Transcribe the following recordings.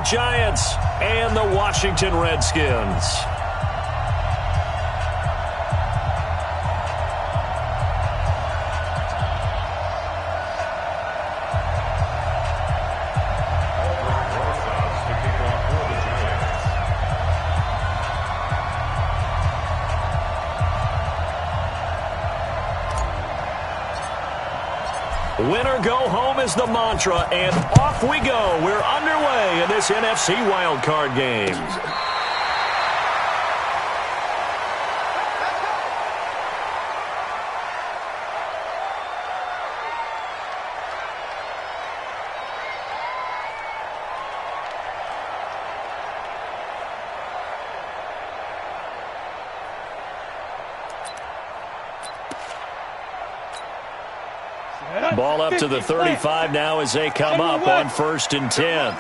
York Giants and the Washington Redskins. Winner go home is the mantra, and off we go. We're underway in this NFC wildcard game. Ball up to the 35 now as they come up on 1st and 10.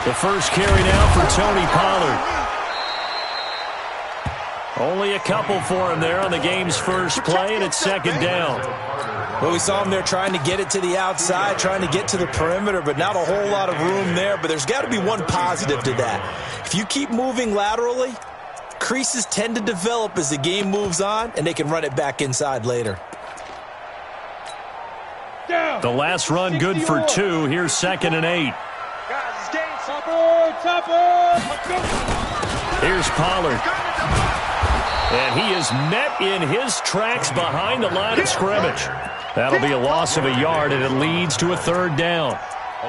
The first carry now for Tony Pollard. Only a couple for him there on the game's first play, and it's 2nd down. Well, we saw him there trying to get it to the outside, trying to get to the perimeter, but not a whole lot of room there. But there's got to be one positive to that. If you keep moving laterally, creases tend to develop as the game moves on, and they can run it back inside later. The last run good for 2. Here's 2nd and 8. Here's Pollard. And he is met in his tracks behind the line of scrimmage. That'll be a loss of a yard, and it leads to a 3rd down.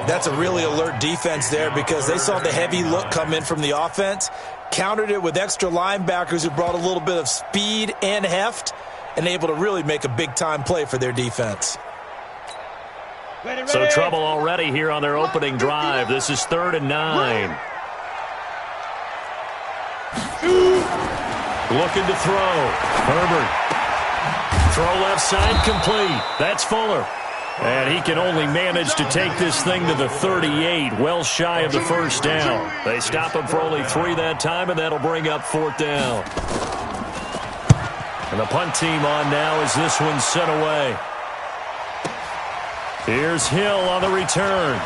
That's a really alert defense there because they saw the heavy look come in from the offense, countered it with extra linebackers who brought a little bit of speed and heft, and able to really make a big-time play for their defense. So trouble already here on their opening drive. This is 3rd and 9. Looking to throw. Herbert. Throw left side complete. That's Fuller. And he can only manage to take this thing to the 38, well shy of the 1st down. They stop him for only 3 that time, and that'll bring up 4th down. And the punt team on now as this one's sent away. Here's Hill on the return.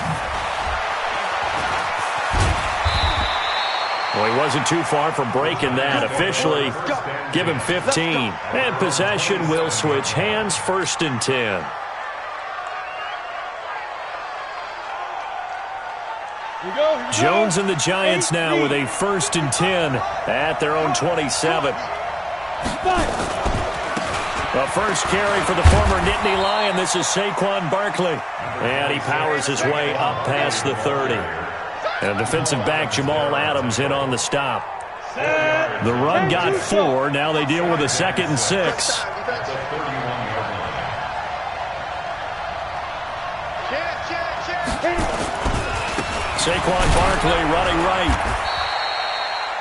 Well, he wasn't too far from breaking that. Officially, give him 15. And possession will switch hands, 1st and 10. Jones and the Giants now with a 1st and 10 at their own 27. The first carry for the former Nittany Lion. This is Saquon Barkley. And he powers his way up past the 30. And defensive back Jamal Adams in on the stop. The run got 4. Now they deal with a 2nd and 6. Saquon Barkley running right.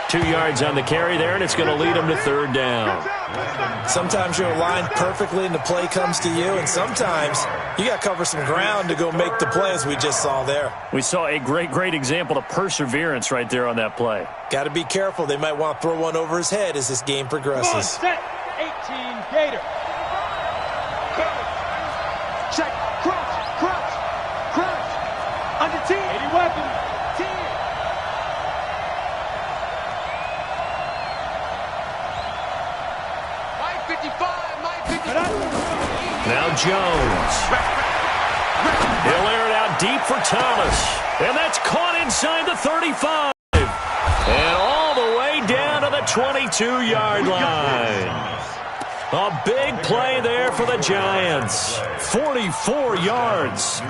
2 yards on the carry there, and it's going to lead him to 3rd down. Sometimes you're aligned perfectly and the play comes to you, and sometimes you got to cover some ground to go make the play, as we just saw there. We saw a great example of perseverance right there on that play. Got to be careful. They might want to throw one over his head as this game progresses. Set 18 Gator. Check. Crunch. Under 10. 80 weapon. 10. Now Jones. He'll air it out deep for Thomas. And that's caught inside the 35. And all the way down to the 22-yard line. A big play there for the Giants. 44 yards.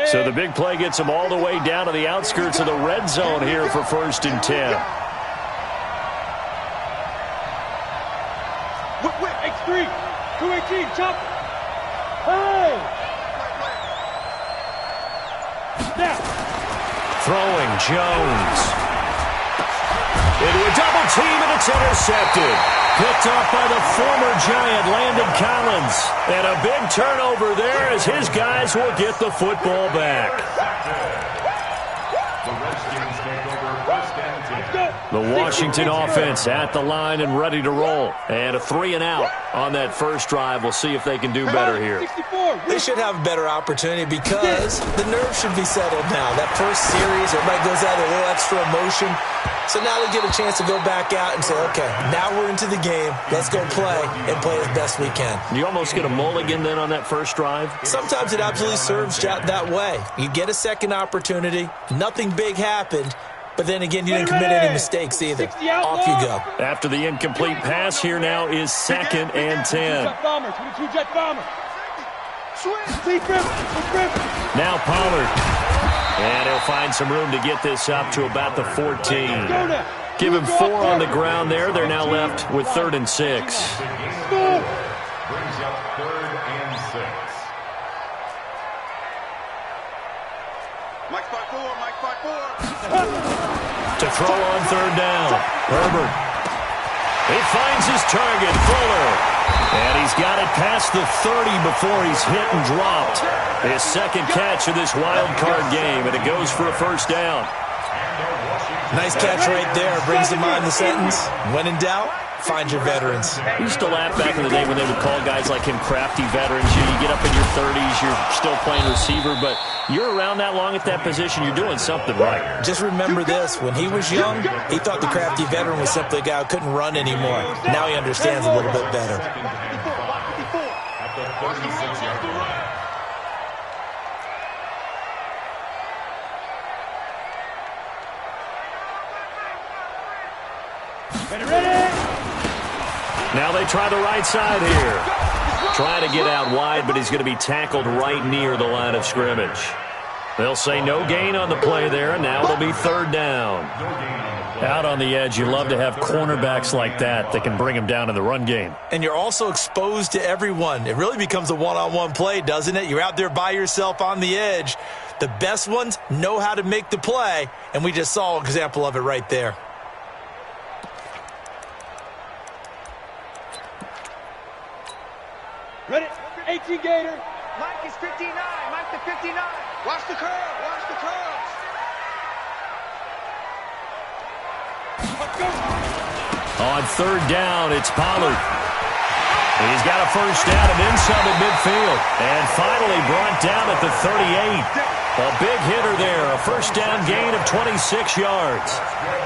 So the big play gets them all the way down to the outskirts of the red zone here for 1st and 10. X3, 218, chop. Hey! Now. Throwing Jones. Into a double team, and it's intercepted. Picked off by the former Giant, Landon Collins. And a big turnover there as his guys will get the football back. The Washington offense at the line and ready to roll. And a 3-and-out on that first drive. We'll see if they can do better here. They should have a better opportunity because the nerves should be settled now. That first series, everybody goes out with a little extra emotion. So now they get a chance to go back out and say, okay, now we're into the game. Let's go play and play as best we can. You almost get a mulligan then on that first drive? Sometimes it absolutely serves that way. You get a second opportunity. Nothing big happened. But then again, you didn't commit any mistakes either. Off you go. After the incomplete pass, here now is 2nd and 10. Now Pollard. And he'll find some room to get this up to about the 14. Give him 4 on the ground there. They're now left with 3rd and 6. Brings up 3rd and 6. Mike 5-4. To throw on 3rd down. Herbert. He finds his target, Fuller. And he's got it past the 30 before he's hit and dropped. His second catch of this wild card game, and it goes for a 1st down. Nice catch right there. Brings to mind the sentence, when in doubt, find your veterans. We used to laugh back in the day when they would call guys like him crafty veterans. You get up in your 30s, you're still playing receiver, but you're around that long at that position, you're doing something right. Just remember this. When he was young, he thought the crafty veteran was simply a guy who couldn't run anymore. Now he understands a little bit better. At the 36-yard line. Now they try the right side here. Trying to get out wide, but he's going to be tackled right near the line of scrimmage. They'll say no gain on the play there, and now it'll be 3rd down. Out on the edge, you love to have cornerbacks like that can bring him down in the run game. And you're also exposed to everyone. It really becomes a one-on-one play, doesn't it? You're out there by yourself on the edge. The best ones know how to make the play, and we just saw an example of it right there. Ready? 18 Gator. Mike is 59. Mike the 59. Watch the curve. Watch the curves. Let's go. On 3rd down, it's Pollard. He's got a 1st down and then some at midfield. And finally brought down at the 38. A big hitter there, a 1st down gain of 26 yards.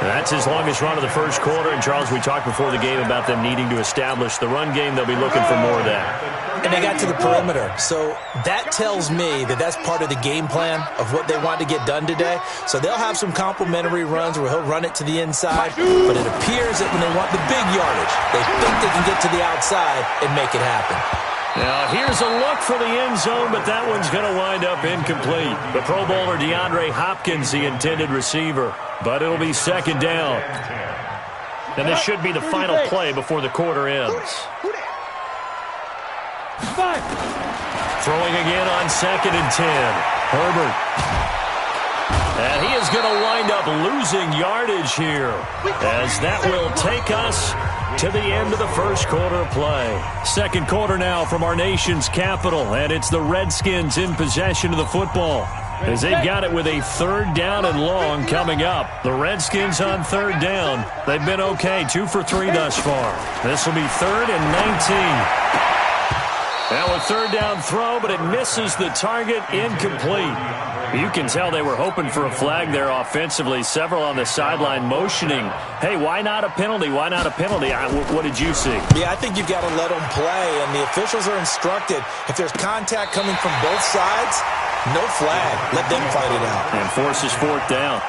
That's his longest run of the 1st quarter. And, Charles, we talked before the game about them needing to establish the run game. They'll be looking for more of that. And they got to the perimeter. So that tells me that that's part of the game plan of what they want to get done today. So they'll have some complimentary runs where he'll run it to the inside. But it appears that when they want the big yardage, they think they can get to the outside and make it happen. Now, here's a look for the end zone, but that one's going to wind up incomplete. The Pro Bowler DeAndre Hopkins, the intended receiver. But it'll be 2nd down. And this should be the final play before the quarter ends. Throwing again on 2nd and 10. Herbert. And he is going to wind up losing yardage here, as that will take us to the end of the 1st quarter play. 2nd quarter now from our nation's capital, and it's the Redskins in possession of the football, as they've got it with a 3rd down and long coming up. The Redskins on 3rd down. They've been okay, 2 for 3 thus far. This will be 3rd and 19. Now a 3rd down throw, but it misses the target, incomplete. You can tell they were hoping for a flag there offensively. Several on the sideline motioning, hey, why not a penalty? Why not a penalty? What did you see? Yeah, I think you've got to let them play, and the officials are instructed. If there's contact coming from both sides, no flag. Let them fight it out. And forces 4th down.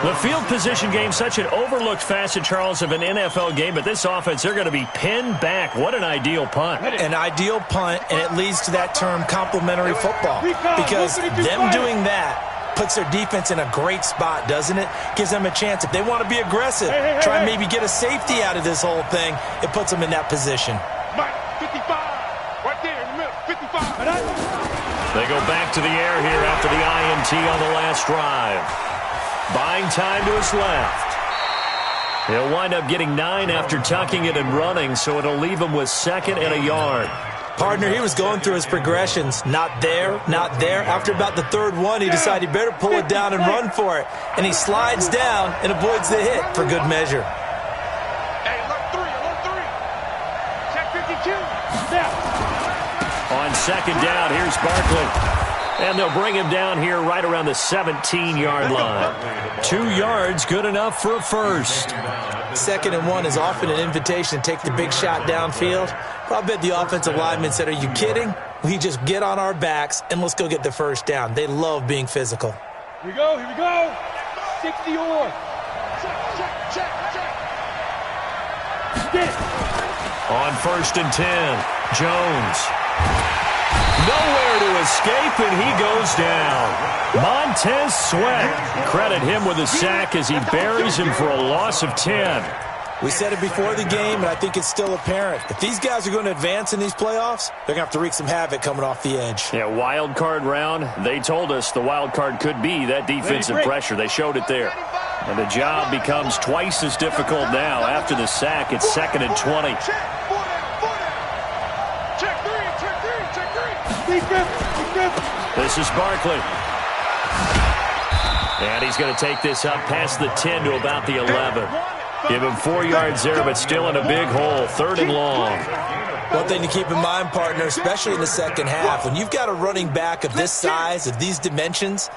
The field position game, such an overlooked facet, Charles, of an NFL game, but this offense, they're going to be pinned back. What an ideal punt. An ideal punt, and it leads to that term complimentary football, because them doing that puts their defense in a great spot, doesn't it? Gives them a chance. If they want to be aggressive, try and maybe get a safety out of this whole thing, it puts them in that position. Mike, 55. Right there in the middle, 55. They go back to the air here after the INT on the last drive. Buying time to his left. He'll wind up getting 9 after tucking it and running, so it'll leave him with 2nd and a yard. Partner, he was going through his progressions. Not there, not there. After about the third one, he decided he better pull it down and run for it. And he slides down and avoids the hit for good measure. Hey, alert three. Check 52. On second down, here's Barkley. And they'll bring him down here right around the 17-yard line. 2 yards, good enough for a first. 2nd and 1 is often an invitation to take the big shot downfield. But I bet the offensive lineman said, are you kidding? We just get on our backs and let's go get the first down. They love being physical. Here we go. 60 or. Check. On 1st and 10, Jones. Nowhere to escape, and he goes down. Montez Sweat. Credit him with a sack as he buries him for a loss of 10. We said it before the game, and I think it's still apparent. If these guys are going to advance in these playoffs, they're going to have to wreak some havoc coming off the edge. Yeah, wild card round. They told us the wild card could be that defensive pressure. They showed it there. And the job becomes twice as difficult now. After the sack, it's 2nd and 20. This is Barkley. And he's going to take this up past the 10 to about the 11. Give him 4 yards there, but still in a big hole. 3rd and long. One thing to keep in mind, partner, especially in the second half, when you've got a running back of this size, of these dimensions,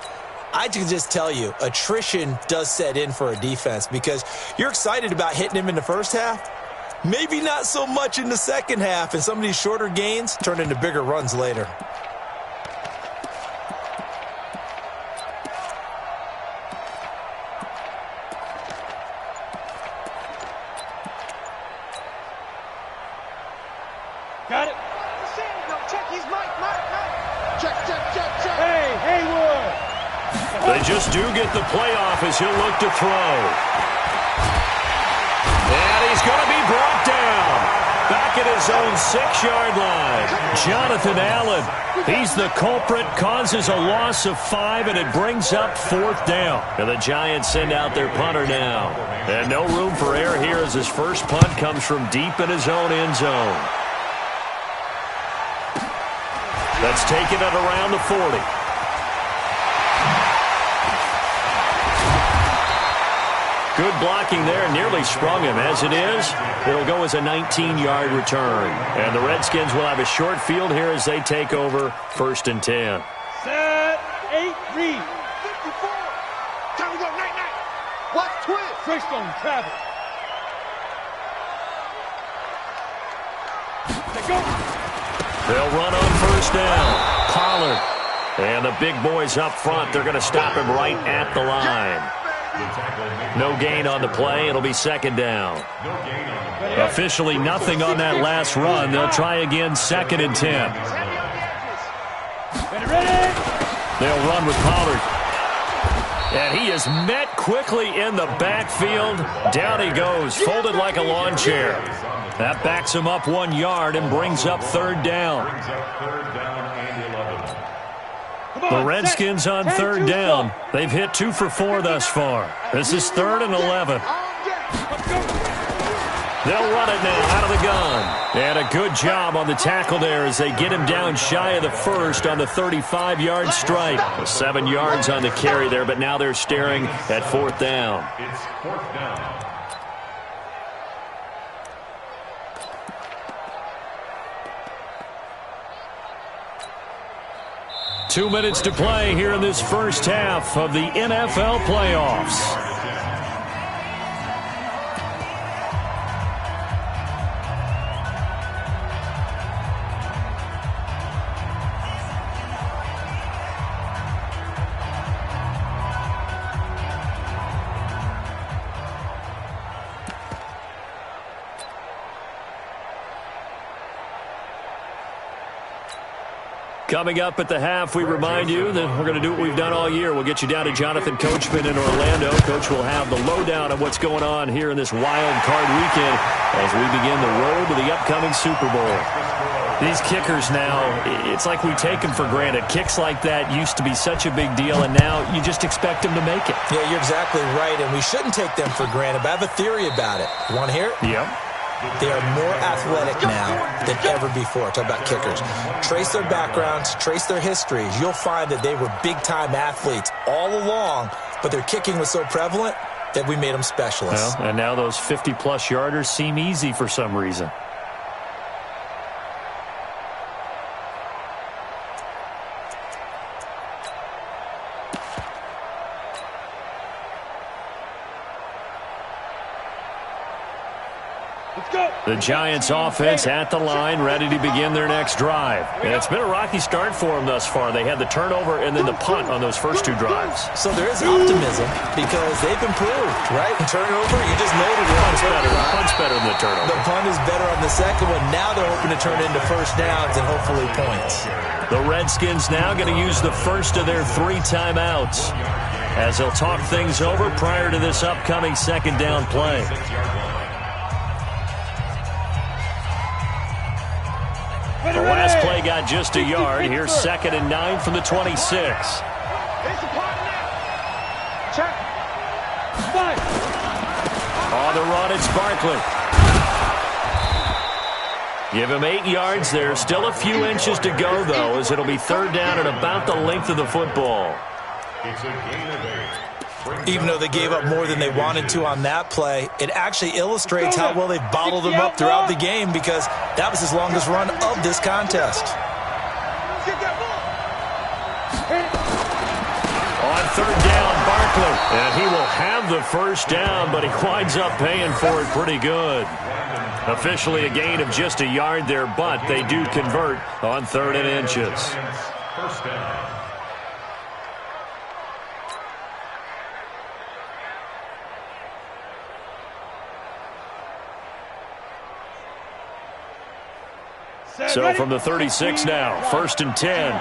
I can just tell you, attrition does set in for a defense because you're excited about hitting him in the first half. Maybe not so much in the second half, and some of these shorter gains turn into bigger runs later. Got it. Check, he's Mike. Check. Hey, Haywood. They just do get the playoff as he'll look to throw. And he's going to be brought down. Back at his own 6-yard line. Jonathan Allen. He's the culprit, causes a loss of 5, and it brings up 4th down. And the Giants send out their punter now. And no room for error here as his first punt comes from deep in his own end zone. That's taken it around the 40. Good blocking there, nearly sprung him. As it is, it'll go as a 19-yard return. And the Redskins will have a short field here as they take over 1st and 10. Set, 8, read. 54. Time to go, night. Watch twist. Greystone, travel. They go. They'll run on 1st down. Pollard. And the big boys up front, they're going to stop him right at the line. No gain on the play. It'll be 2nd down. Officially nothing on that last run. They'll try again 2nd and 10. Ready. They'll run with Pollard. And he is met quickly in the backfield. Down he goes, folded like a lawn chair. That backs him up 1 yard and brings up 3rd down. The Redskins on 3rd down. They've hit 2 for 4 thus far. This is 3rd and 11. They'll run it now out of the gun. And a good job on the tackle there as they get him down shy of the 1st on the 35-yard strike. 7 yards on the carry there, but now they're staring at 4th down. It's 4th down. 2 minutes to play here in this first half of the NFL playoffs. Coming up at the half, we remind you that we're going to do what we've done all year. We'll get you down to Jonathan Coachman in Orlando. Coach will have the lowdown of what's going on here in this wild card weekend as we begin the road to the upcoming Super Bowl. These kickers now, it's like we take them for granted. Kicks like that used to be such a big deal, and now you just expect them to make it. Yeah, you're exactly right, and we shouldn't take them for granted, but I have a theory about it. You want to hear it? Yep. They are more athletic now than ever before. Talk about kickers. Trace their backgrounds, trace their histories. You'll find that they were big-time athletes all along, but their kicking was so prevalent that we made them specialists. Well, and now those 50-plus yarders seem easy for some reason. The Giants offense at the line, ready to begin their next drive. And it's been a rocky start for them thus far. They had the turnover and then the punt on those first two drives. So there is optimism because they've improved, right? Turnover, you just know the Punt's better than the turnover. The punt is better on the second one. Now they're hoping to turn into first downs and hopefully points. The Redskins now going to use the first of their 3 timeouts as they'll talk things over prior to this upcoming second down play. The last play got just a yard. Here's 2nd and 9 from the 26. On the run, it's Barkley. Give him 8 yards there. Still a few inches to go, though, as it'll be 3rd down at about the length of the football. It's a gain of 8. Even though they gave up more than they wanted to on that play, it actually illustrates how well they've bottled them up throughout the game because that was his longest run of this contest. On 3rd down, Barkley. And he will have the first down, but he winds up paying for it pretty good. Officially a gain of just a yard there, but they do convert on 3rd and inches. First down. So from the 36 now, 1st and 10.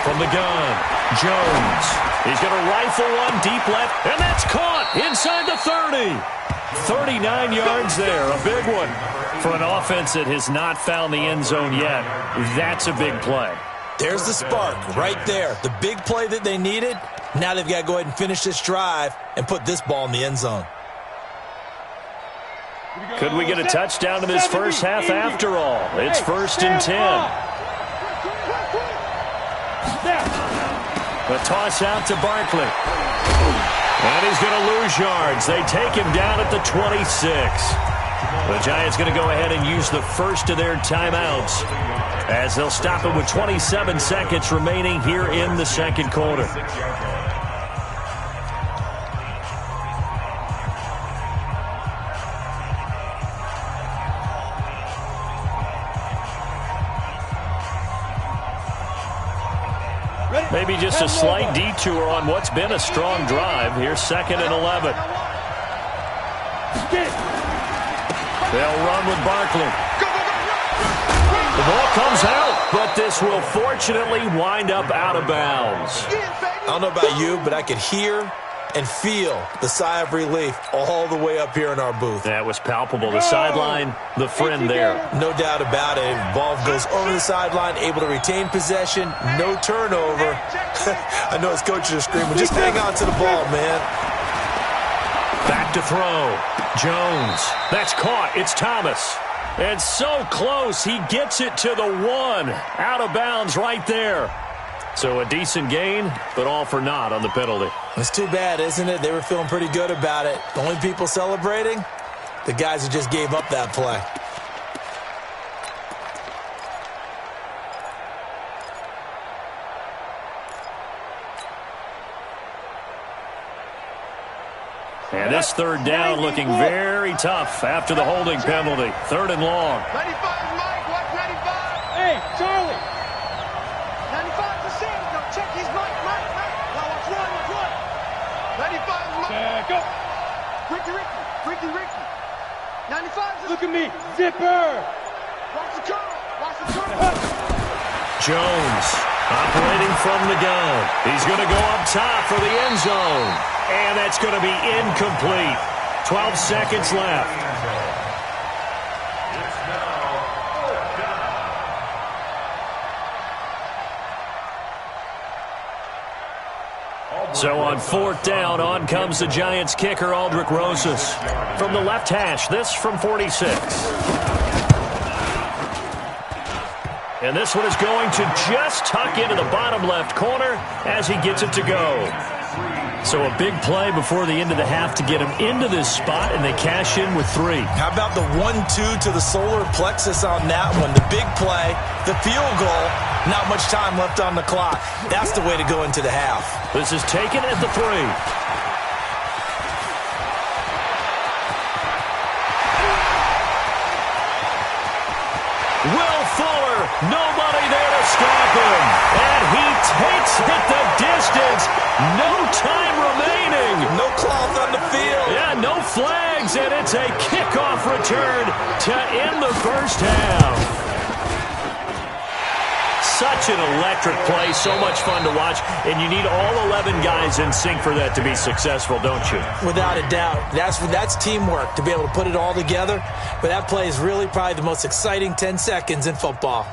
From the gun, Jones. He's going to rifle one deep left, and that's caught inside the 30. 39 yards there, a big one. For an offense that has not found the end zone yet, that's a big play. There's the spark right there. The big play that they needed. Now they've got to go ahead and finish this drive and put this ball in the end zone. Could we get a touchdown in this first half after all? It's 1st and 10. The toss out to Barkley. And he's going to lose yards. They take him down at the 26. The Giants going to go ahead and use the first of their timeouts as they'll stop it with 27 seconds remaining here in the second quarter. Maybe just a slight detour on what's been a strong drive. Here's 2nd and 11. They'll run with Barkley. The ball comes out, but this will fortunately wind up out of bounds. I don't know about you, but I could hear and feel the sigh of relief all the way up here in our booth. That was palpable. The sideline, the friend there. No doubt about it. Ball goes over the sideline, able to retain possession, no turnover. I know his coaches are screaming, just hang on to the ball, man. Back to throw. Jones. That's caught. It's Thomas. And so close. He gets it to the 1. Out of bounds right there. So a decent gain, but all for naught on the penalty. It's too bad, isn't it? They were feeling pretty good about it. The only people celebrating, the guys who just gave up that play. And this 3rd down looking very tough after the holding penalty. 3rd and long. 95, Mike. Watch 95. Hey, Charlie. 95 to Sam. No, check his Mike. Now watch run. 95 Mike. Back up. Ricky. 95 to Look at me. Zipper. Watch the curl. Jones operating from the gun. He's going to go up top for the end zone. And that's going to be incomplete. 12 seconds left. It's now 4th down. So on 4th down, on comes the Giants kicker, Aldrich Rosas. From the left hash, this from 46. And this one is going to just tuck into the bottom left corner as he gets it to go. So a big play before the end of the half to get him into this spot, and they cash in with 3. How about the 1-2 to the solar plexus on that one? The big play, the field goal, not much time left on the clock. That's the way to go into the half. This is taken at the 3. Will Fuller, nobody there to stop him. And he takes it the distance. No time remaining. No cloth on the field. Yeah, no flags, and it's a kickoff return to end the first half. Such an electric play, so much fun to watch, and you need all 11 guys in sync for that to be successful, don't you? Without a doubt. That's teamwork, to be able to put it all together. But that play is really probably the most exciting 10 seconds in football.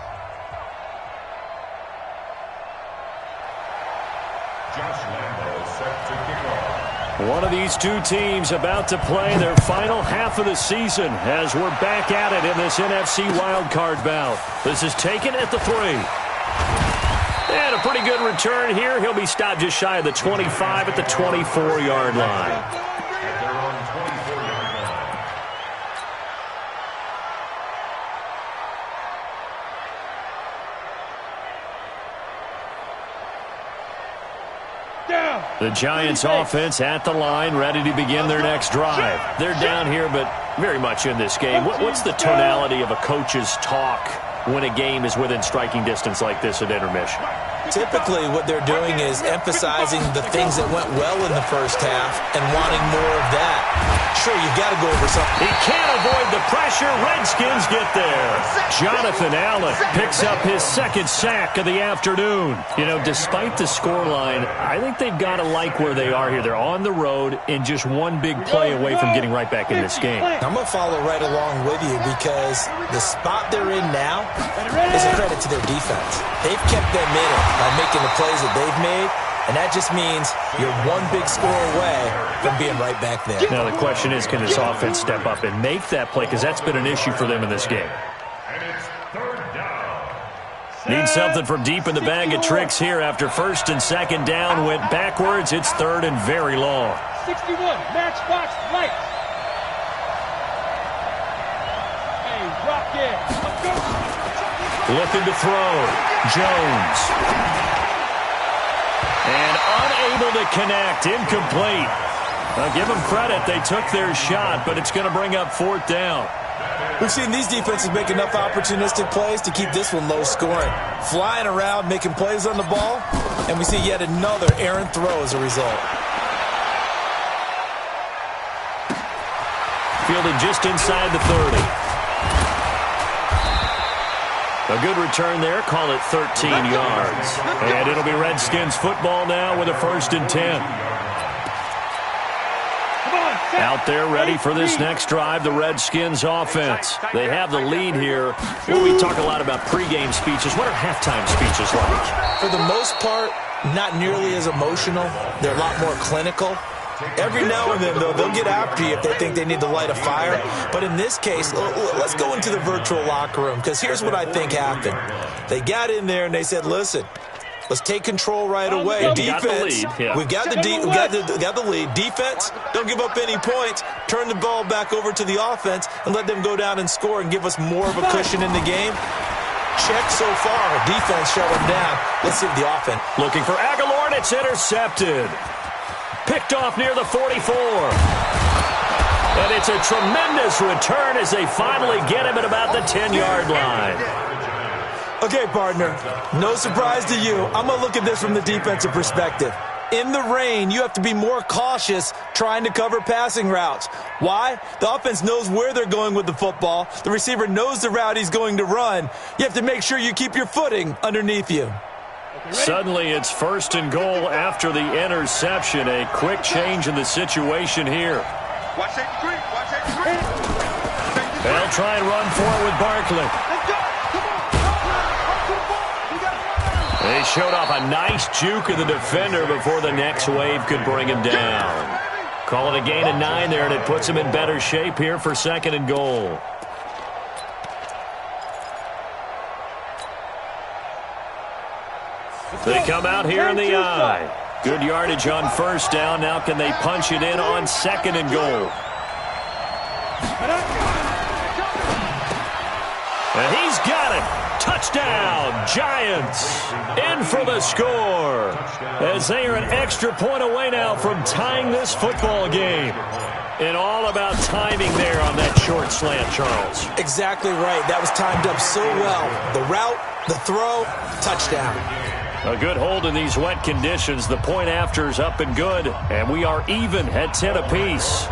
One of these two teams about to play their final half of the season as we're back at it in this NFC wildcard bout. This is taken at the 3. And a pretty good return here. He'll be stopped just shy of the 25 at the 24-yard line. The Giants offense at the line, ready to begin their next drive. They're down here, but very much in this game. What's the tonality of a coach's talk when a game is within striking distance like this at intermission? Typically, what they're doing is emphasizing the things that went well in the first half and wanting more of that. Sure, you've got to go over something. He can't avoid the pressure. Redskins get there. Jonathan Allen picks up his second sack of the afternoon. You know, despite the scoreline, I think they've got to like where they are here. They're on the road and just one big play away from getting right back in this game. I'm going to follow right along with you because the spot they're in now is a credit to their defense. They've kept them in it by making the plays that they've made, and that just means you're one big score away from being right back there. Now the question is, can this offense step up and make that play? Because that's been an issue for them in this game. And it's 3rd down. Need something from deep in the bag of tricks here after 1st and 2nd down went backwards. It's 3rd and very long. 61, matchbox right. Hey, rock it. Let's go. Looking to throw. Jones. And unable to connect. Incomplete. Now give them credit. They took their shot, but it's going to bring up 4th down. We've seen these defenses make enough opportunistic plays to keep this one low scoring. Flying around, making plays on the ball, and we see yet another errant throw as a result. Fielded just inside the 30. A good return there. Call it 13 yards. And it'll be Redskins football now with a 1st and 10. Out there ready for this next drive, the Redskins offense. They have the lead here. Well, we talk a lot about pregame speeches. What are halftime speeches like? For the most part, not nearly as emotional. They're a lot more clinical. Every now and then, though, they'll get after you if they think they need to light a fire. But in this case, let's go into the virtual locker room, because here's what I think happened. They got in there and they said, listen, let's take control right away. Defense, we've got the lead. Defense, don't give up any points. Turn the ball back over to the offense and let them go down and score and give us more of a cushion in the game. Check so far. Defense shut them down. Let's see the offense. Looking for Aguilar, and it's intercepted. Picked off near the 44. And it's a tremendous return as they finally get him at about the 10-yard line. Okay, partner, no surprise to you. I'm going to look at this from the defensive perspective. In the rain, you have to be more cautious trying to cover passing routes. Why? The offense knows where they're going with the football. The receiver knows the route he's going to run. You have to make sure you keep your footing underneath you. Suddenly it's 1st and goal after the interception. A quick change in the situation here. Watch that screen. Watch that screen. They'll try and run for it with Barkley. They showed off a nice juke of the defender before the next wave could bring him down. Call it a gain of 9 there, and it puts him in better shape here for 2nd and goal. They come out here in the I. Good yardage on 1st down. Now can they punch it in on 2nd and goal? And he's got it. Touchdown, Giants. In for the score. As they are an extra point away now from tying this football game. And all about timing there on that short slant, Charles. Exactly right. That was timed up so well. The route, the throw, touchdown. A good hold in these wet conditions. The point after is up and good. And we are even at 10 apiece.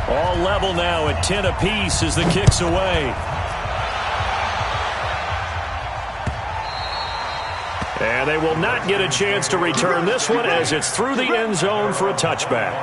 All level now at 10 apiece as the kick's away. And they will not get a chance to return this one as it's through the end zone for a touchback.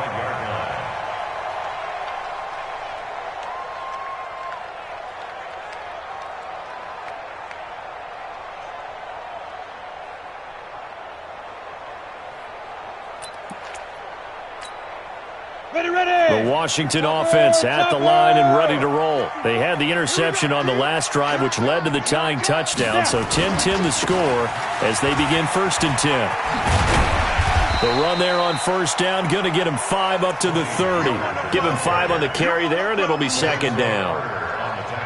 The Washington offense at the line and ready to roll. They had the interception on the last drive, which led to the tying touchdown. So 10-10 the score as they begin 1st and 10. The run there on 1st down, going to get him 5 up to the 30. Give him 5 on the carry there, and it'll be 2nd down.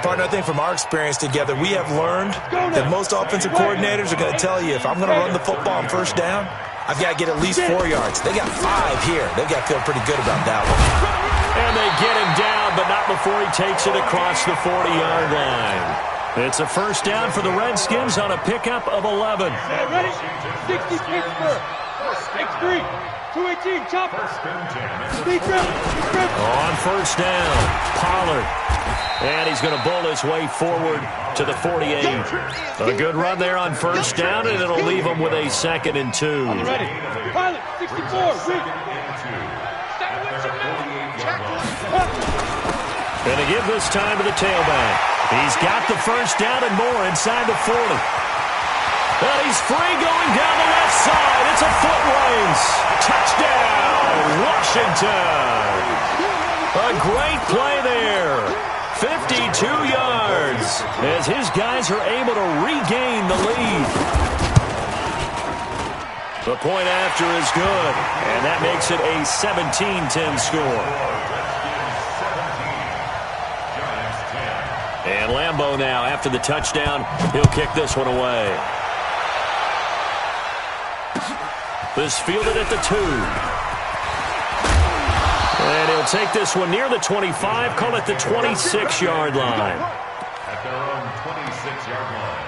Partner, I think from our experience together, we have learned that most offensive coordinators are going to tell you, if I'm going to run the football on 1st down, I've got to get at least 4 yards. They got 5 here. They've got to feel pretty good about that one. And they get him down, but not before he takes it across the 40-yard line. It's a 1st down for the Redskins on a pickup of 11. Ready? 60 Pittsburgh. X3. 218. Chopper. On 1st down, Pollard. And he's going to bowl his way forward to the 48. A good run there on 1st down, and it'll leave him with a 2nd and 2. Ready? Pilot, 64. Going to give this time to the tailback. He's got the 1st down and more inside the 40. And he's free going down the left side. It's a foot race. Touchdown, Washington. A great play there. 52 yards as his guys are able to regain the lead. The point after is good, and that makes it a 17-10 score. And Lambeau now, after the touchdown, he'll kick this one away. This fielded at the 2. And he'll take this one near the 25, call it the 26-yard line. At their own 26-yard line.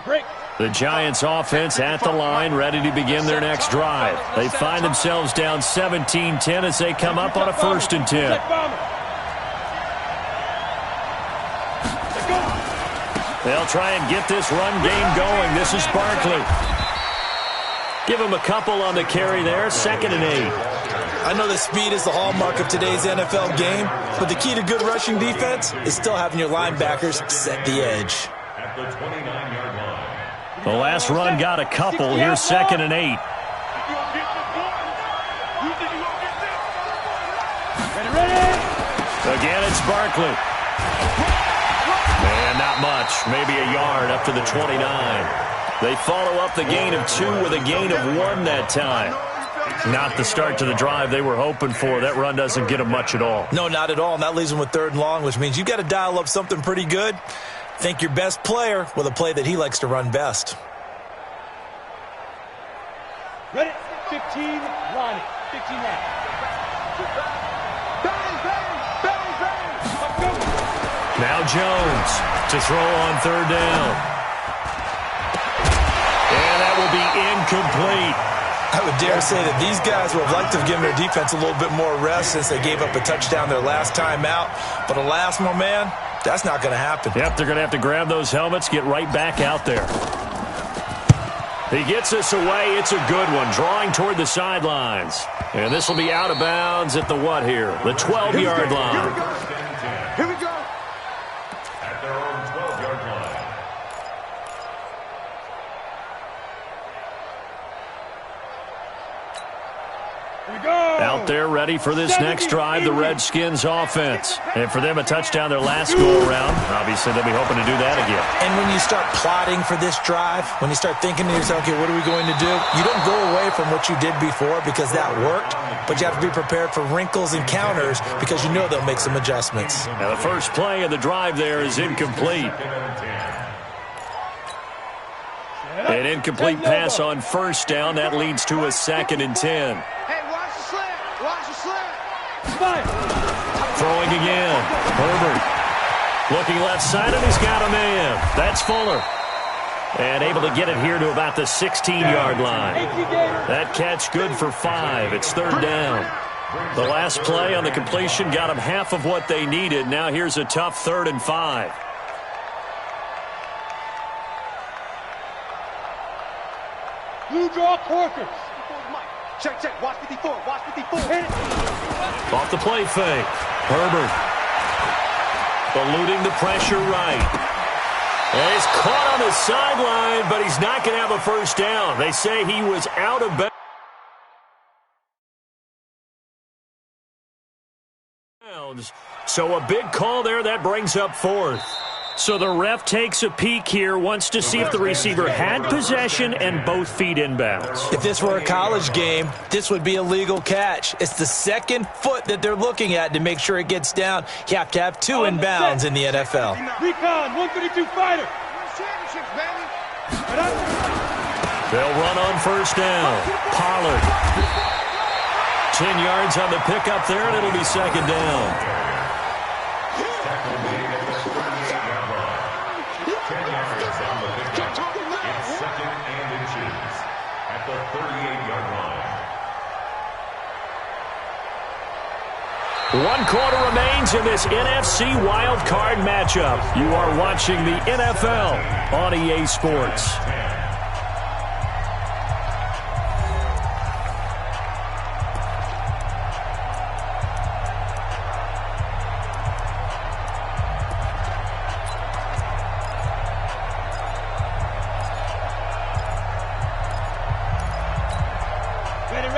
Break. The Giants offense at the line, ready to begin their next drive. They find themselves down 17-10 as they come up on a 1st and 10. They'll try and get this run game going. This is Barkley. Give him a couple on the carry there. 2nd and 8. I know that speed is the hallmark of today's NFL game, but the key to good rushing defense is still having your linebackers set the edge. At the 29-yard line. The last run got a couple. Here's 2nd and 8. Again, it's Barkley. And not much. Maybe a yard up to the 29. They follow up the gain of 2 with a gain of 1 that time. Not the start to the drive they were hoping for. That run doesn't get them much at all. No, not at all. And that leaves them with 3rd and long, which means you've got to dial up something pretty good. Think your best player with a play that he likes to run best. Ready? 15, line. 15 line. Now Jones to throw on 3rd down. And that will be incomplete. I would dare say that these guys would have liked to have given their defense a little bit more rest since they gave up a touchdown their last time out. But alas, my man, that's not going to happen. Yep, they're going to have to grab those helmets, get right back out there. He gets us away. It's a good one, drawing toward the sidelines. And this will be out of bounds at the what here? The 12-yard line. Here we go. At their own 12-yard line. Here we go. Out there ready for this next drive, the Redskins offense. And for them, a touchdown their last go-around. Obviously, they'll be hoping to do that again. And when you start plotting for this drive, when you start thinking to yourself, okay, what are we going to do? You don't go away from what you did before because that worked, but you have to be prepared for wrinkles and counters because you know they'll make some adjustments. Now, the first play of the drive there is incomplete. An incomplete pass on first down. That leads to a 2nd and 10. Hey, watch the slant. Watch the slant. Throwing again. Herbert looking left side, and he's got a man. That's Fuller. And able to get it here to about the 16-yard line. That catch good for 5. It's 3rd down. The last play on the completion got them half of what they needed. Now here's a tough 3rd and 5. Blue draw Corkers. Check, check. Watch 54. Watch 54. Hit it. Off the play fake. Herbert eluding the pressure right. And he's caught on the sideline, but he's not going to have a first down. They say he was out of bounds. So a big call there. That brings up 4th. So the ref takes a peek here, wants to see if the receiver had possession and both feet inbounds. If this were a college game, this would be a legal catch. It's the 2nd foot that they're looking at to make sure it gets down. You have to have 2 inbounds in the NFL. Recon 132 fighter. Championships, baby. They'll run on first down. Pollard. 10 yards on the pickup there, and it'll be 2nd down. One quarter remains in this NFC Wild Card matchup. You are watching the NFL on EA Sports.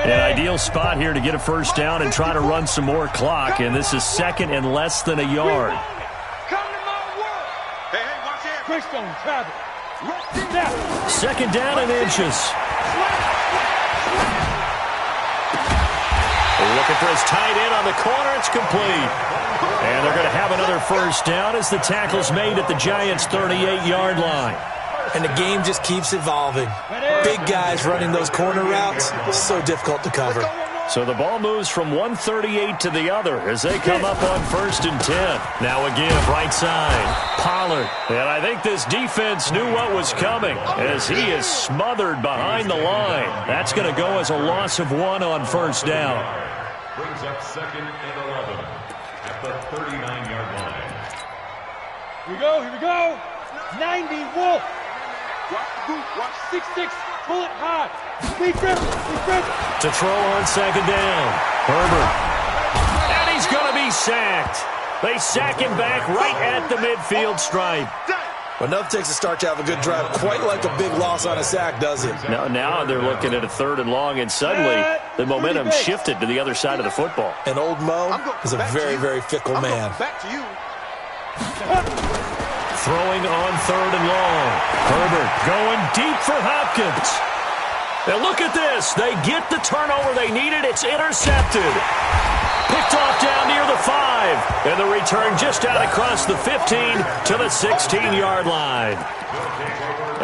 An ideal spot here to get a first down and try to run some more clock, and this is 2nd and less than a yard. Come to my world. Hey, hey, watch out. Quickstone travel. 2nd down and inches. Look at this tight end on the corner. It's complete. And they're going to have another first down as the tackle's made at the Giants' 38-yard line. And the game just keeps evolving. Big guys running those corner routes, so difficult to cover. So the ball moves from 138 to the other as they come up on 1st and 10. Now again, right side, Pollard. And I think this defense knew what was coming as he is smothered behind the line. That's going to go as a loss of 1 on first down. Brings up 2nd and 11 at the 39-yard line. Here we go. 90 Wolf. Watch the boot. Watch 6-6. Pull it high. Be careful. To throw on 2nd down. Herbert. And he's going to be sacked. They sack him back right at the midfield stripe. Enough takes a start to have a good drive. Quite like a big loss on a sack, does it? Now they're looking at a 3rd and long, and suddenly the momentum shifted to the other side of the football. And old Mo is a very, very fickle man. Back to you. Throwing on 3rd and long. Herbert going deep for Hopkins. And look at this. They get the turnover they needed. It's intercepted. Picked off down near the 5. And the return just out across the 15 to the 16-yard line.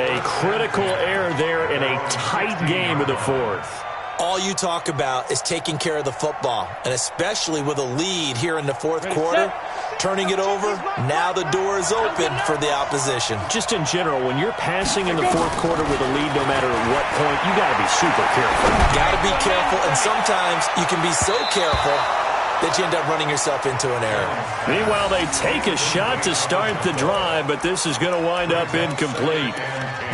A critical error there in a tight game of the 4th. All you talk about is taking care of the football, and especially with a lead here in the 4th quarter, turning it over, now the door is open for the opposition. Just in general, when you're passing in the 4th quarter with a lead, no matter at what point, you got to be super careful. Got to be careful, and sometimes you can be so careful that you end up running yourself into an error. Meanwhile, they take a shot to start the drive, but this is going to wind up incomplete.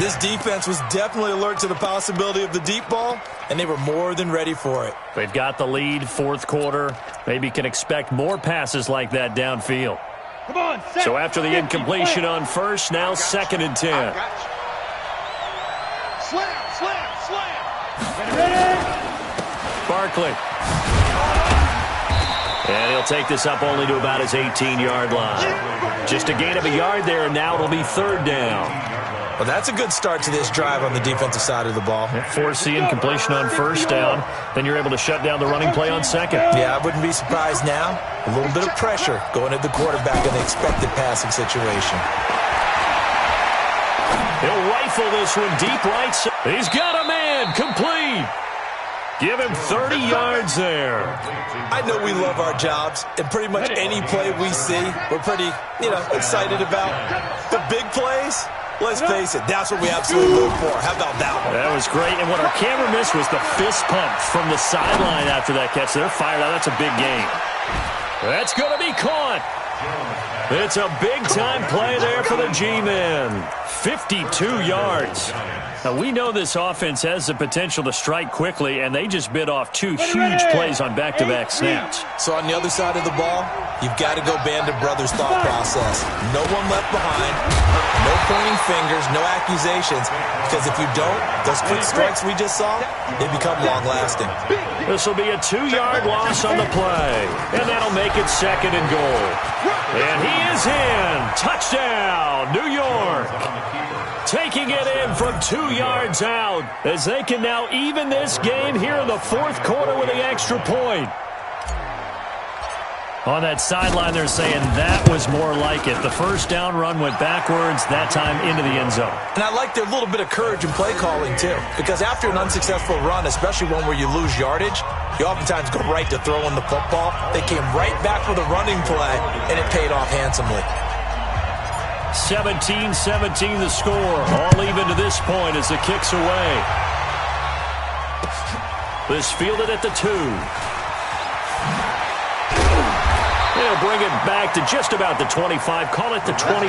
This defense was definitely alert to the possibility of the deep ball, and they were more than ready for it. They've got the lead, fourth quarter. Maybe can expect more passes like that downfield. Come on, set. So after the incompletion on first, now 2nd and 10. Ready? Barkley. And he'll take this up only to about his 18-yard line. Just a gain of a yard there, and now it'll be 3rd down. Well, that's a good start to this drive on the defensive side of the ball. Force the incompletion on first down. Then you're able to shut down the running play on second. Yeah, I wouldn't be surprised now. A little bit of pressure going at the quarterback in the expected passing situation. He'll rifle this one deep right side. He's got a man, complete. Give him 30 yards there. I know we love our jobs, and pretty much any play we see, we're pretty, excited about. The big plays, let's face it, that's what we absolutely live for. How about that one? That was great, and what our camera missed was the fist pump from the sideline after that catch. They're fired out. That's a big game. That's going to be caught. It's a big-time play there for the G-men. 52 yards. Now, we know this offense has the potential to strike quickly, and they just bit off 2 huge plays on back-to-back snaps. So on the other side of the ball, you've got to go Band of Brothers thought process. No one left behind, no pointing fingers, no accusations, because if you don't, those quick strikes we just saw, they become long-lasting. This will be a 2-yard loss on the play, and that'll make it 2nd and goal. And he is in. Touchdown, New York. Taking it in from 2 yards out as they can now even this game here in the fourth quarter with the extra point. On that sideline, they're saying that was more like it. The first down run went backwards, that time into the end zone. And I like their little bit of courage in play calling, too. Because after an unsuccessful run, especially one where you lose yardage, you oftentimes go right to throwing the football. They came right back for the running play, and it paid off handsomely. 17-17 the score. All even to this point as the kick's away. This fielded at the 2. They'll bring it back to just about the 25. Call it the 20.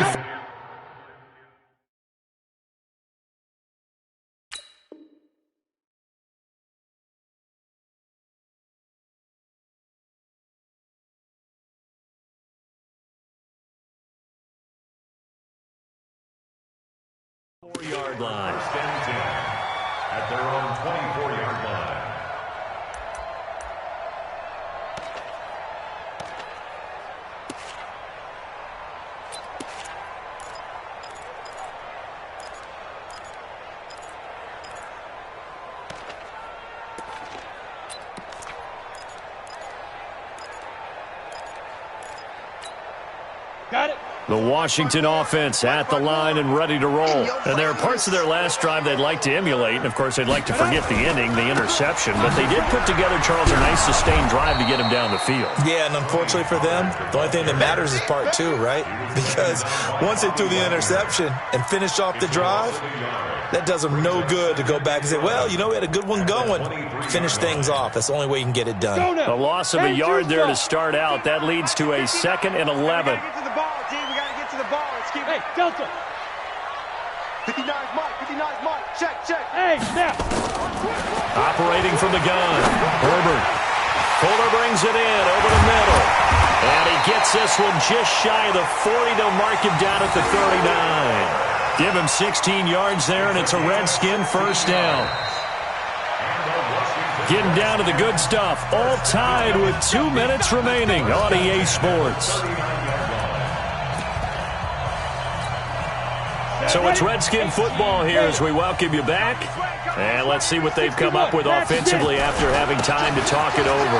Yard line. At their own 24-yard line. Got it. The Washington offense at the line and ready to roll. And there are parts of their last drive they'd like to emulate. And, of course, they'd like to forget the ending, the interception. But they did put together, Charles, a nice sustained drive to get him down the field. Yeah, and unfortunately for them, the only thing that matters is part 2, right? Because once they threw the interception and finished off the drive, that does them no good to go back and say, well, we had a good one going. Finish things off. That's the only way you can get it done. A loss of a yard there to start out. That leads to a 2nd and 11. Hey, Delta. 59's Mike. Check. Hey, snap. Operating from the gun. Herbert. Fuller brings it in over the middle. And he gets this one just shy of the 40. They'll mark him down at the 39. Give him 16 yards there, and it's a Redskin first down. Getting down to the good stuff. All tied with 2 minutes remaining on EA Sports. So it's Redskin football here as we welcome you back. And let's see what they've come up with offensively after having time to talk it over.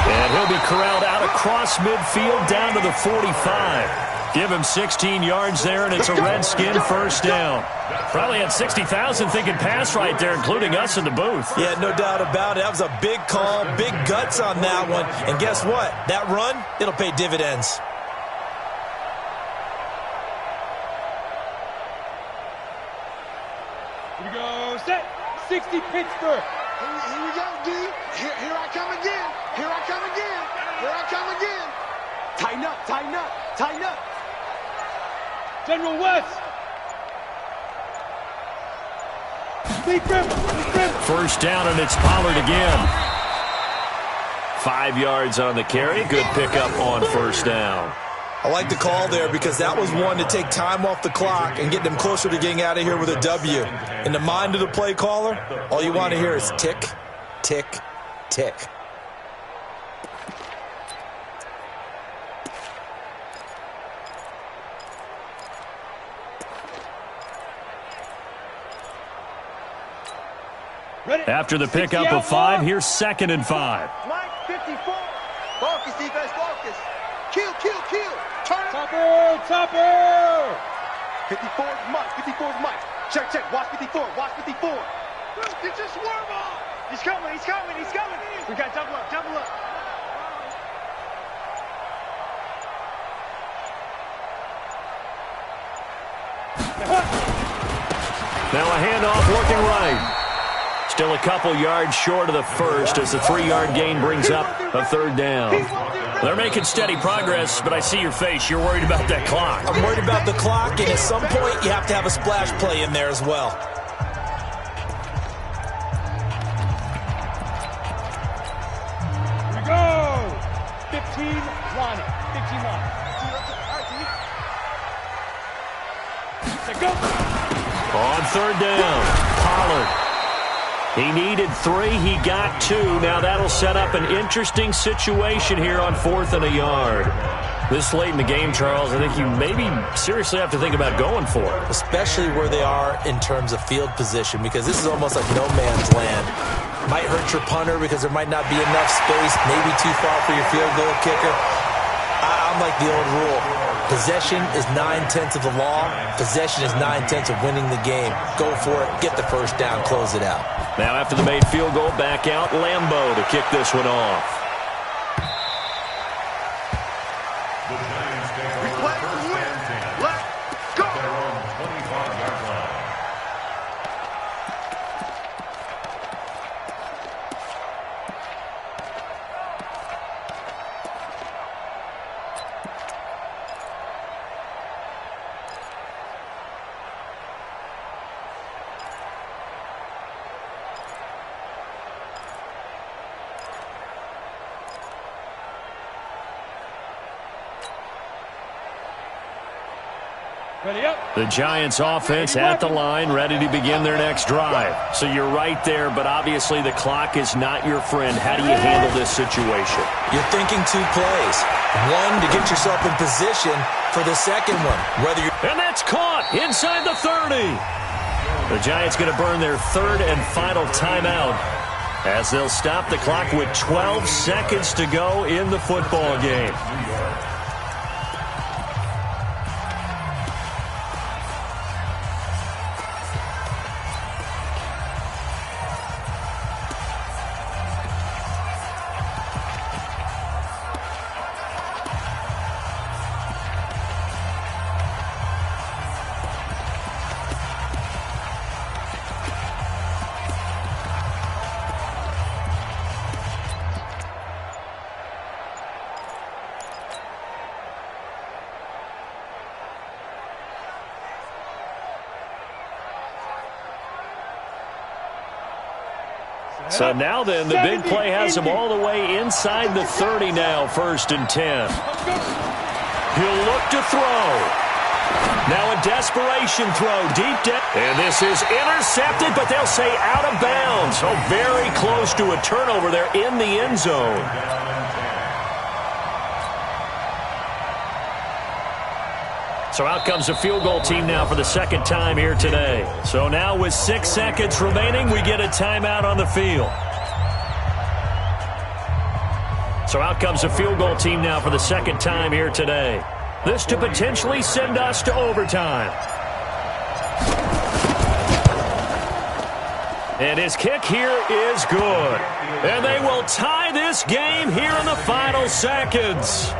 And he'll be corralled out across midfield down to the 45. Give him 16 yards there, and it's a Redskin first down. Probably had 60,000 thinking pass right there, including us in the booth. Yeah, no doubt about it. That was a big call, big guts on that one. And guess what? That run, it'll pay dividends. Here we go. Set. 60 Pittsburgh. Here we go, D. Here General West. Deep rim. First down, and it's Pollard again. 5 yards on the carry. Good pickup on first down. I like the call there because that was one to take time off the clock and get them closer to getting out of here with a W. In the mind of the play caller, all you want to hear is tick, tick, tick. After the pickup of 5, here's 2nd and 5. Mike, 54. Focus, defense, focus. Kill. Turn it. Topper. 54 is Mike. 54 is Mike. Check. Watch 54. Get your swerve on. He's coming. We got double up. Now a handoff looking right. Still a couple yards short of the first as the 3-yard gain brings up a 3rd down. They're making steady progress, but I see your face. You're worried about that clock. I'm worried about the clock, and at some point, you have to have a splash play in there as well. Here we go. 15 line. Go. On 3rd down, Pollard. He needed 3. He got 2. Now that'll set up an interesting situation here on 4th and a yard. This late in the game, Charles, I think you maybe seriously have to think about going for it. Especially where they are in terms of field position, because this is almost like no man's land. Might hurt your punter because there might not be enough space, maybe too far for your field goal kicker. I'm like the old rule. Possession is 9/10 of the law. Possession is 9/10 of winning the game. Go for it. Get the first down. Close it out. Now after the made field goal, back out Lambeau to kick this one off. The Giants take over first and 10. Let's go. Their own 25-yard line. Ready up. The Giants offense at the line, ready to begin their next drive. So you're right there, but obviously the clock is not your friend. How do you handle this situation? You're thinking 2 plays. One, to get yourself in position for the second one. And that's caught inside the 30. The Giants going to burn their 3rd and final timeout as they'll stop the clock with 12 seconds to go in the football game. So now then, the big play has him all the way inside the 30 now, 1st and 10. He'll look to throw. Now a desperation throw deep down. And this is intercepted, but they'll say out of bounds. So very close to a turnover there in the end zone. So out comes the field goal team now for the 2nd time here today. So now with 6 seconds remaining, we get a timeout on the field. So out comes the field goal team now for the 2nd time here today. This to potentially send us to overtime. And his kick here is good. And they will tie this game here in the final seconds.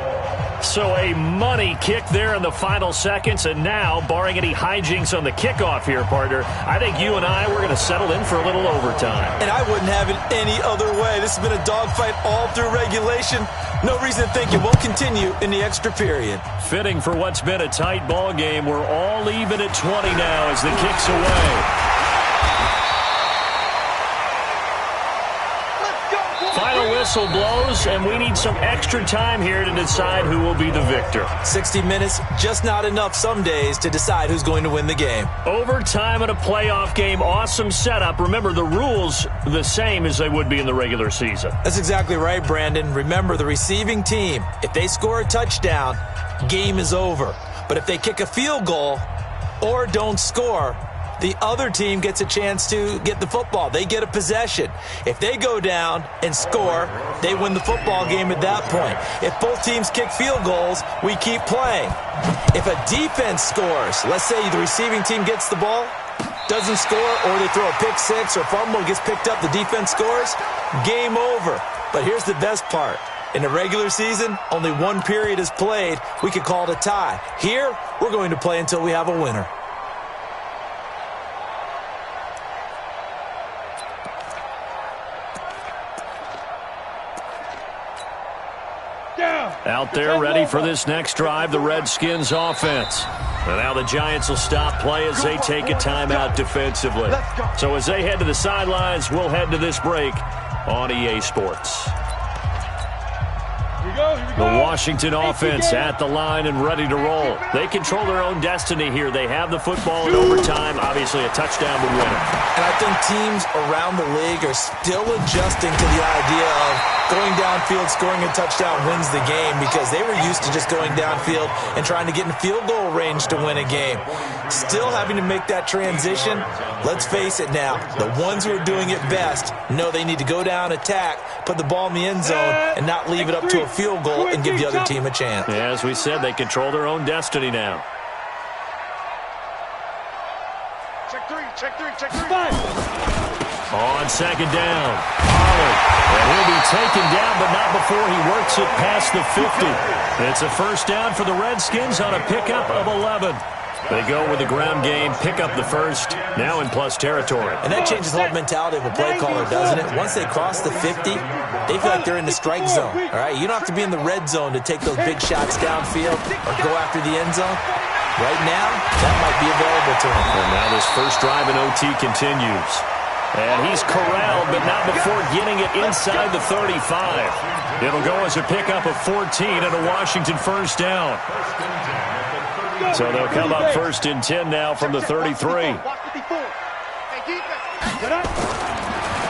So a money kick there in the final seconds. And now, barring any hijinks on the kickoff here, partner, I think you and I, we're going to settle in for a little overtime. And I wouldn't have it any other way. This has been a dogfight all through regulation. No reason to think it won't continue in the extra period. Fitting for what's been a tight ball game. We're all even at 20 now as the kick's away. Final whistle blows, and we need some extra time here to decide who will be the victor. 60 minutes, just not enough some days to decide who's going to win the game. Overtime in a playoff game, awesome setup. Remember, the rules the same as they would be in the regular season. That's exactly right, Brandon. Remember, the receiving team, if they score a touchdown, game is over. But if they kick a field goal or don't score, the other team gets a chance to get the football. They get a possession. If they go down and score, they win the football game at that point. If both teams kick field goals, we keep playing. If a defense scores, let's say the receiving team gets the ball, doesn't score, or they throw a pick six or fumble, gets picked up, the defense scores, game over. But here's the best part. In the regular season, only one period is played. We could call it a tie. Here, we're going to play until we have a winner. Out there ready for this next drive, the Redskins offense. And now the Giants will stop play as they take a timeout defensively. So as they head to the sidelines, we'll head to this break on EA Sports. The Washington offense at the line and ready to roll. They control their own destiny here. They have the football in overtime. Obviously, a touchdown would win it. And I think teams around the league are still adjusting to the idea of going downfield, scoring a touchdown wins the game, because they were used to just going downfield and trying to get in field goal range to win a game. Still having to make that transition. Let's face it now, the ones who are doing it best know they need to go down, attack, put the ball in the end zone, and not leave it up to a field goal and give the other team a chance. Yeah, as we said, they control their own destiny now. Check three, check three, check three. On second down, Pollard. And he'll be taken down, but not before he works it past the 50. It's a first down for the Redskins on a pickup of 11. They go with the ground game, pick up the first, now in plus territory. And that changes the whole mentality of a play caller, doesn't it? Once they cross the 50, they feel like they're in the strike zone. All right, you don't have to be in the red zone to take those big shots downfield or go after the end zone. Right now, that might be available to him. And now this first drive in OT continues. And he's corralled, but not before getting it inside the 35. It'll go as a pickup of 14 and a Washington first down. So they'll come up first and 10 now from the 33.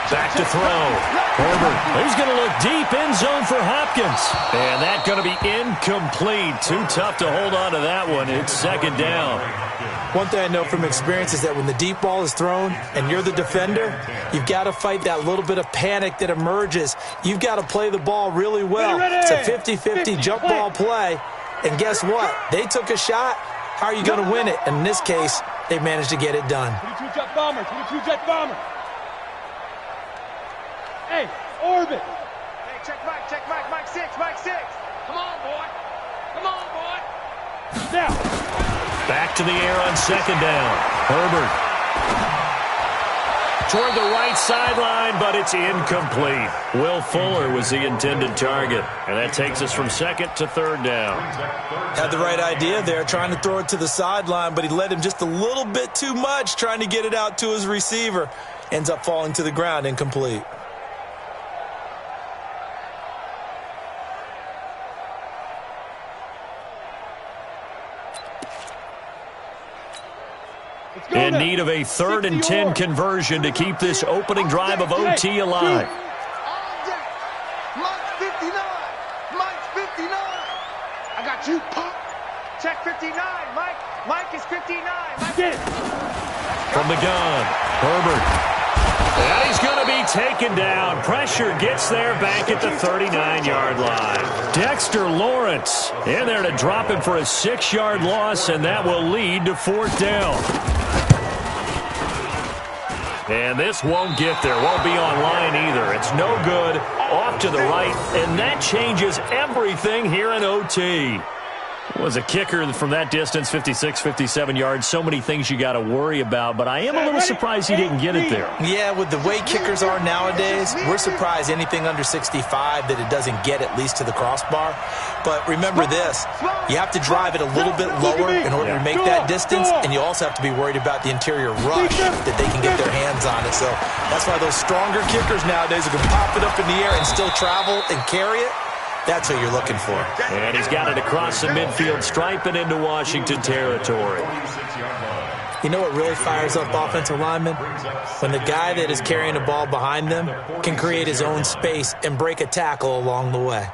Back to throw. Herbert, he's going to look deep, end zone for Hopkins. And that's going to be incomplete. Too tough to hold on to that one. It's second down. One thing I know from experience is that when the deep ball is thrown and you're the defender, you've got to fight that little bit of panic that emerges. You've got to play the ball really well. It's a 50-50 jump ball play. And guess what? They took a shot. How are you going to win it? And in this case, they managed to get it done. 22 jet bomber, 22 jet bomber. Hey, orbit. Hey, check Mike, Mike 6, Mike 6. Come on, boy. Come on, boy. Now. Back to the air on second down. Herbert. Toward the right sideline, but it's incomplete. Will Fuller was the intended target. And that takes us from second to third down. Had the right idea there, trying to throw it to the sideline, but he led him just a little bit too much, trying to get it out to his receiver. Ends up falling to the ground, incomplete. In need of a 3rd and 10 conversion to keep this opening drive of OT alive. Mike's 59. Mike's 59. I got you, punk. Check 59. Mike is 59. Mike. Get it. From the gun, Herbert. And he's going to be taken down. Pressure gets there back at the 39-yard line. Dexter Lawrence in there to drop him for a 6-yard loss, and that will lead to 4th down. And this won't get there, won't be online either. It's no good, off to the right, and that changes everything here in OT. Was a kicker from that distance, 56, 57 yards. So many things you got to worry about, but I am a little surprised he didn't get it there. Yeah, with the way kickers are nowadays, we're surprised anything under 65 that it doesn't get at least to the crossbar. But remember this, you have to drive it a little bit lower in order to make that distance, and you also have to be worried about the interior rush that they can get their hands on it. So that's why those stronger kickers nowadays are going to pop it up in the air and still travel and carry it. That's what you're looking for. And he's got it across the midfield stripe and into Washington territory. You know what really fires up offensive linemen? When the guy that is carrying the ball behind them can create his own space and break a tackle along the way.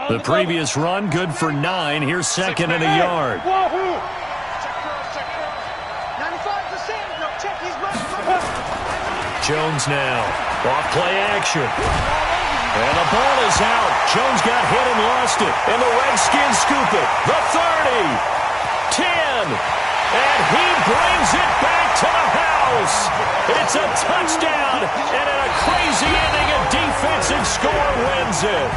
The previous run, good for 9. Here's second and a yard. Jones now, off play action. And the ball is out. Jones got hit and lost it. And the Redskins scoop it. The 30, 10, and he brings it back to the house. It's a touchdown, and in a crazy inning, a defensive score wins it.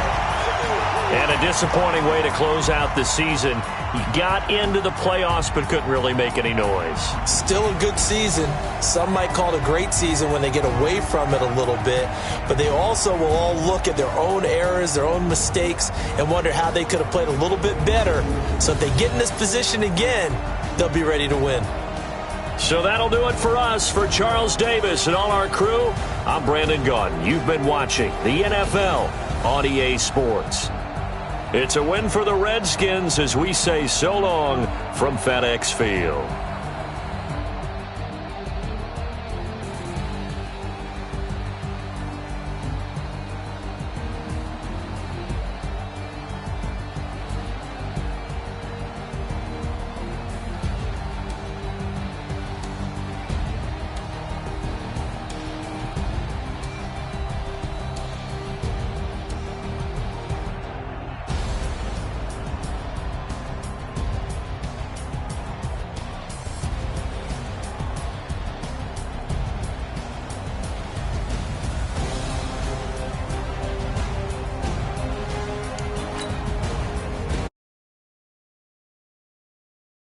And a disappointing way to close out the season. He got into the playoffs but couldn't really make any noise. Still a good season. Some might call it a great season when they get away from it a little bit. But they also will all look at their own errors, their own mistakes, and wonder how they could have played a little bit better. So if they get in this position again, they'll be ready to win. So that'll do it for us. For Charles Davis and all our crew, I'm Brandon Gaudin. You've been watching the NFL on EA Sports. It's a win for the Redskins as we say so long from FedEx Field.